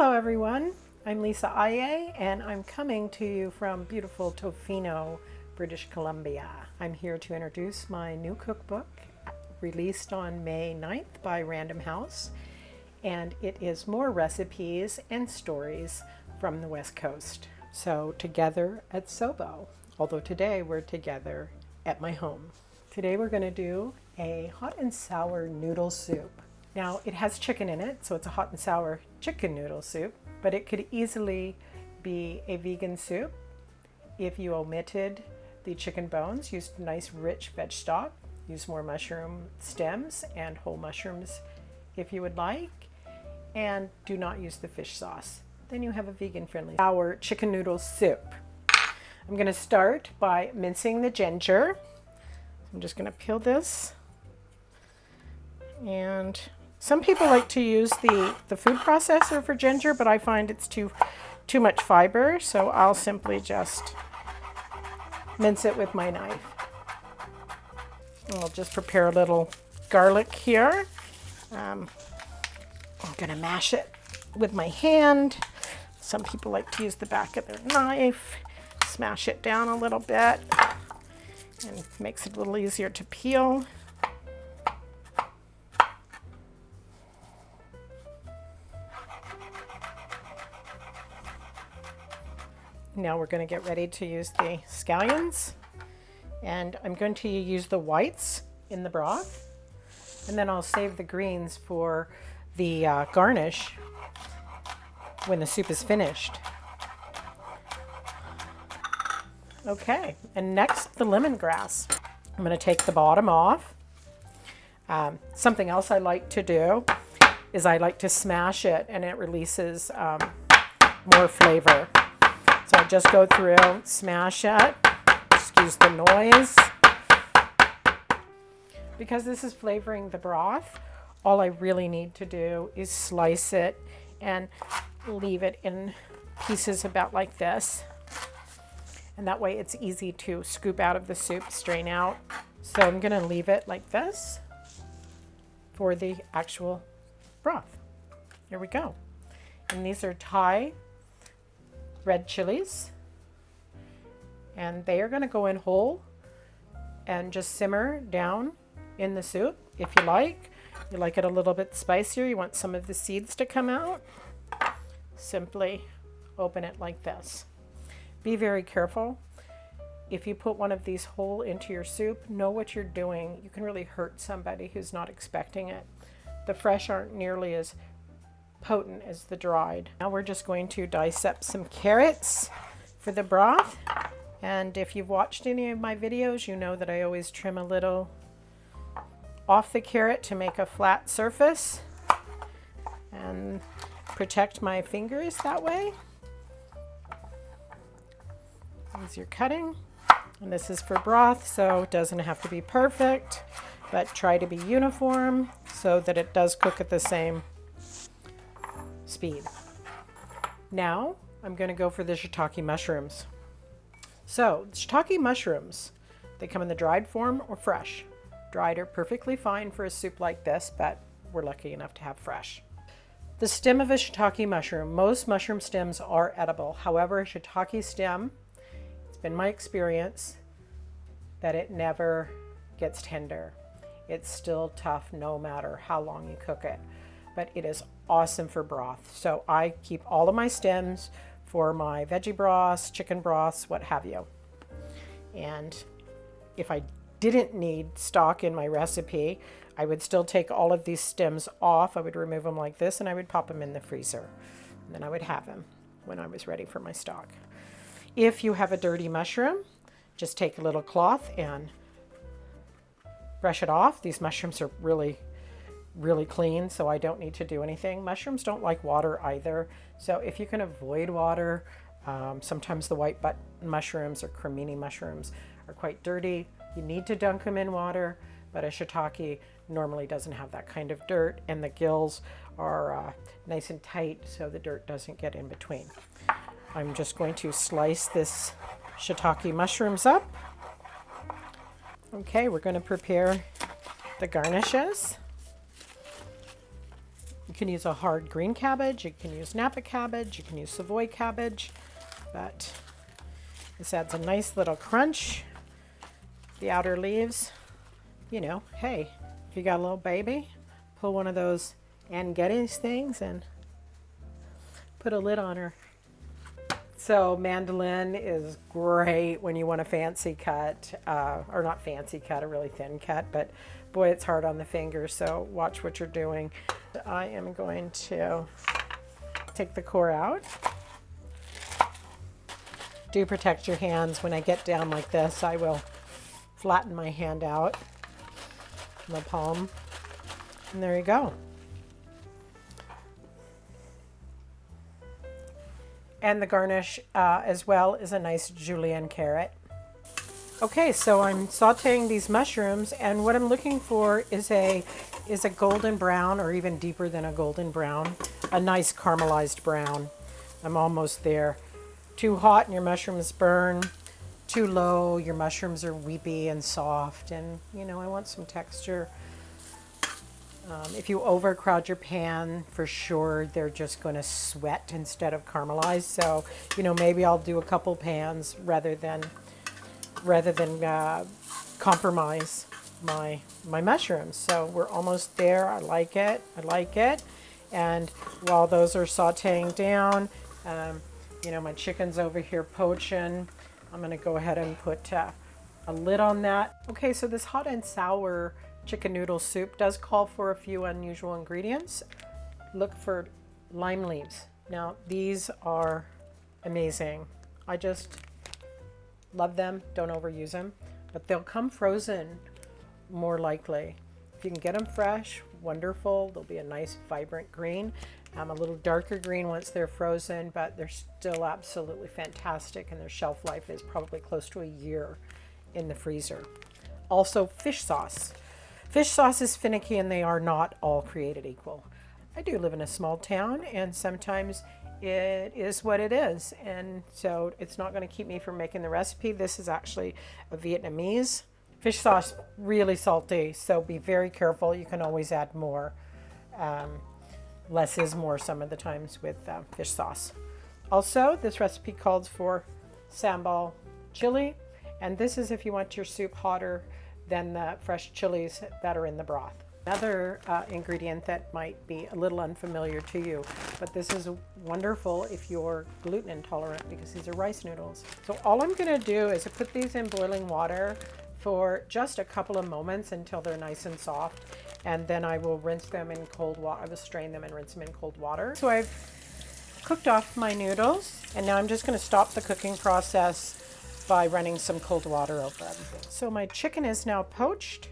Hello everyone, I'm Lisa Aye and I'm coming to you from beautiful Tofino, British Columbia. I'm here to introduce my new cookbook released on May 9th by Random House, and it is more recipes and stories from the West Coast. So together at SoBo, although today we're together at my home. Today we're going to do a hot and sour noodle soup. Now it has chicken in it, so it's a hot and sour chicken noodle soup, but it could easily be a vegan soup if you omitted the chicken bones, used nice rich veg stock, use more mushroom stems and whole mushrooms if you would like, and do not use the fish sauce. Then you have a vegan friendly sour chicken noodle soup. I'm going to start by mincing the ginger. I'm just going to peel this, and some people like to use the food processor for ginger, but I find it's too much fiber, so I'll simply just mince it with my knife. I'll just prepare a little garlic here. I'm going to mash it with my hand. Some people like to use the back of their knife, smash it down a little bit, and makes it a little easier to peel. Now we're going to get ready to use the scallions, and I'm going to use the whites in the broth, and then I'll save the greens for the garnish when the soup is finished. Okay, and next the lemongrass. I'm going to take the bottom off. Something else I like to do is I like to smash it, and it releases more flavor. So I just go through, smash it, excuse the noise. Because this is flavoring the broth, all I really need to do is slice it and leave it in pieces about like this. And that way it's easy to scoop out of the soup, strain out. So I'm going to leave it like this for the actual broth. Here we go. And these are Thai red chilies, and they are going to go in whole and just simmer down in the soup. If you like it a little bit spicier, you want some of the seeds to come out, simply open it like this. Be very careful. If you put one of these whole into your soup, know what you're doing. You can really hurt somebody who's not expecting it. The fresh aren't nearly as potent as the dried. Now we're just going to dice up some carrots for the broth. And if you've watched any of my videos, you know that I always trim a little off the carrot to make a flat surface and protect my fingers that way. As you're cutting, and this is for broth, so it doesn't have to be perfect, but try to be uniform so that it does cook at the same speed. Now I'm going to go for the shiitake mushrooms. So shiitake mushrooms, they come in the dried form or fresh. Dried are perfectly fine for a soup like this, but we're lucky enough to have fresh. The stem of a shiitake mushroom, most mushroom stems are edible. However, a shiitake stem, it's been my experience that it never gets tender. It's still tough no matter how long you cook it, but it is awesome for broth. So I keep all of my stems for my veggie broths, chicken broths, what have you. And if I didn't need stock in my recipe, I would still take all of these stems off. I would remove them like this, and I would pop them in the freezer. And then I would have them when I was ready for my stock. If you have a dirty mushroom, just take a little cloth and brush it off. These mushrooms are really clean, so I don't need to do anything. Mushrooms don't like water either, so if you can avoid water, sometimes the white button mushrooms or cremini mushrooms are quite dirty. You need to dunk them in water, but a shiitake normally doesn't have that kind of dirt, and the gills are nice and tight so the dirt doesn't get in between. I'm just going to slice this shiitake mushrooms up. Okay, we're going to prepare the garnishes. You can use a hard green cabbage, you can use Napa cabbage, you can use Savoy cabbage, but this adds a nice little crunch. The outer leaves, you know, hey, if you got a little baby, pull one of those Ann Geddes things and put a lid on her. So mandolin is great when you want a fancy cut, or not fancy cut, a really thin cut, but boy, it's hard on the fingers, so watch what you're doing. I am going to take the core out. Do protect your hands. When I get down like this, I will flatten my hand out in the palm, and there you go. And the garnish as well is a nice julienne carrot. Okay, so I'm sauteing these mushrooms, and what I'm looking for is a golden brown, or even deeper than a golden brown, a nice caramelized brown. I'm almost there. Too hot and your mushrooms burn. Too low, your mushrooms are weepy and soft, and you know, I want some texture. If you overcrowd your pan, for sure they're just going to sweat instead of caramelize. So, you know, maybe I'll do a couple pans rather than compromise my mushrooms. So we're almost there. I like it. I like it. And while those are sauteing down, you know, my chicken's over here poaching. I'm going to go ahead and put a lid on that. Okay, so this hot and sour chicken noodle soup does call for a few unusual ingredients. Look for lime leaves. Now, these are amazing. I just love them. Don't overuse them, but they'll come frozen more likely. If you can get them fresh, wonderful. They'll be a nice vibrant green. A little darker green once they're frozen, but they're still absolutely fantastic, and their shelf life is probably close to a year in the freezer. Also, fish sauce. Fish sauce is finicky, and they are not all created equal. I do live in a small town, and sometimes it is what it is, and so it's not going to keep me from making the recipe. This is actually a Vietnamese fish sauce, really salty, so be very careful. You can always add more. Less is more some of the times with fish sauce. Also, this recipe calls for sambal chili, and this is if you want your soup hotter than the fresh chilies that are in the broth. Another ingredient that might be a little unfamiliar to you, but this is wonderful if you're gluten intolerant, because these are rice noodles. So all I'm going to do is put these in boiling water for just a couple of moments until they're nice and soft, and then I will rinse them in cold water. I will strain them and rinse them in cold water. So I've cooked off my noodles, and now I'm just going to stop the cooking process by running some cold water over them. So my chicken is now poached,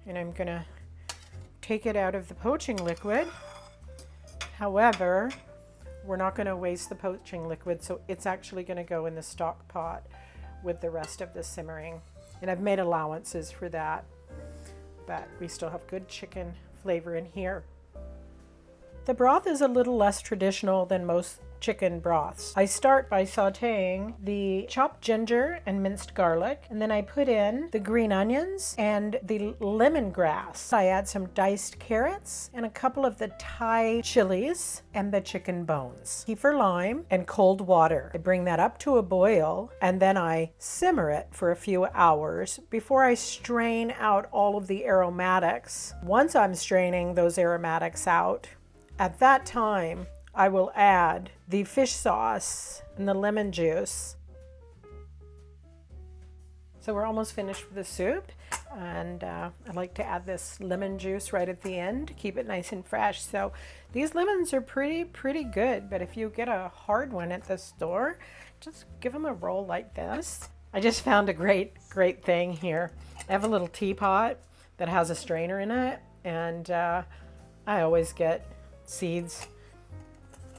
and I'm going to take it out of the poaching liquid. However, we're not going to waste the poaching liquid, so it's actually going to go in the stock pot with the rest of the simmering. And I've made allowances for that, but we still have good chicken flavor in here. The broth is a little less traditional than most chicken broths. I start by sauteing the chopped ginger and minced garlic, and then I put in the green onions and the lemongrass. I add some diced carrots and a couple of the Thai chilies and the chicken bones, kefir lime, and cold water. I bring that up to a boil, and then I simmer it for a few hours before I strain out all of the aromatics. Once I'm straining those aromatics out, at that time, I will add the fish sauce and the lemon juice. So we're almost finished with the soup, and I like to add this lemon juice right at the end to keep it nice and fresh. So these lemons are pretty good, but if you get a hard one at the store, just give them a roll like this. I just found a great thing here. I have a little teapot that has a strainer in it, and I always get seeds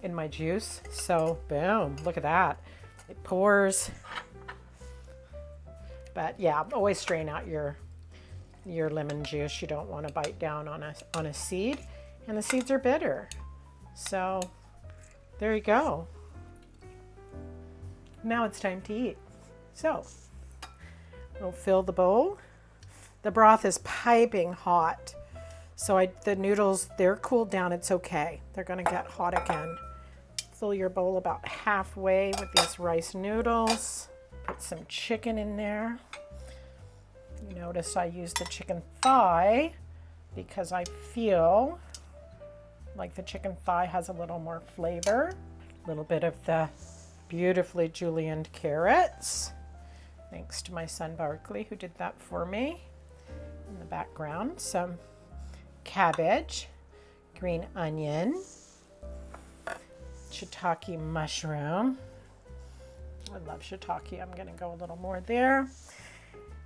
in my juice. So boom, look at that. It pours. But yeah, always strain out your lemon juice. You don't want to bite down on a seed, and the seeds are bitter. So there you go. Now it's time to eat. So we'll fill the bowl. The broth is piping hot, So the noodles, they're cooled down. It's okay. They're going to get hot again. Fill your bowl about halfway with these rice noodles. Put some chicken in there. You notice I used the chicken thigh because I feel like the chicken thigh has a little more flavor. A little bit of the beautifully julienned carrots. Thanks to my son Barkley who did that for me. In the background, some cabbage, green onion, shiitake mushroom. I love shiitake. I'm going to go a little more there.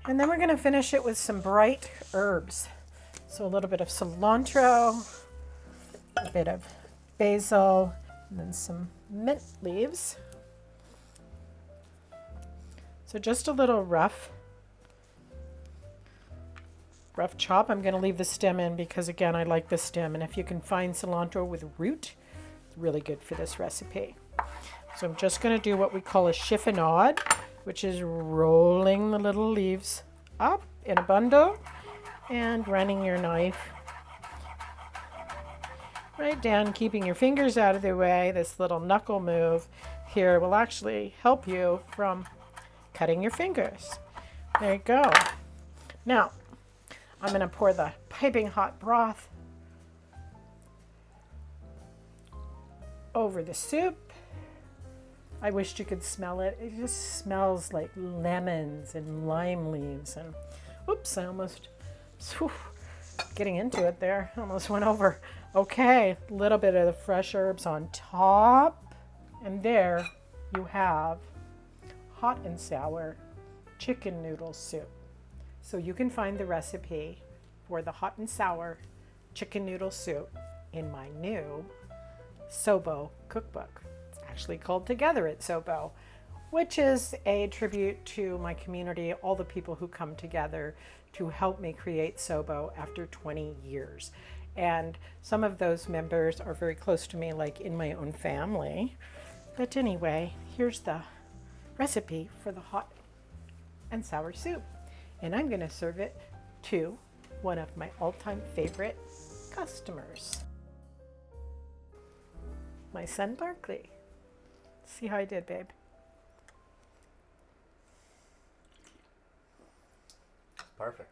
And then we're going to finish it with some bright herbs. So a little bit of cilantro, a bit of basil, and then some mint leaves. So just a little rough chop. I'm going to leave the stem in because, again, I like the stem. And if you can find cilantro with root, it's really good for this recipe. So I'm just going to do what we call a chiffonade, which is rolling the little leaves up in a bundle and running your knife right down, keeping your fingers out of the way. This little knuckle move here will actually help you from cutting your fingers. There you go. Now, I'm going to pour the piping hot broth over the soup. I wished you could smell it. It just smells like lemons and lime leaves. And oops, I almost, getting into it there, almost went over. Okay, a little bit of the fresh herbs on top. And there you have hot and sour chicken noodle soup. So you can find the recipe for the hot and sour chicken noodle soup in my new SoBo cookbook. It's actually called Together at SoBo, which is a tribute to my community, all the people who come together to help me create SoBo after 20 years. And some of those members are very close to me, like in my own family. But anyway, here's the recipe for the hot and sour soup. And I'm going to serve it to one of my all-time favorite customers, my son Barkley. See how I did, babe? Perfect.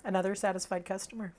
Another satisfied customer.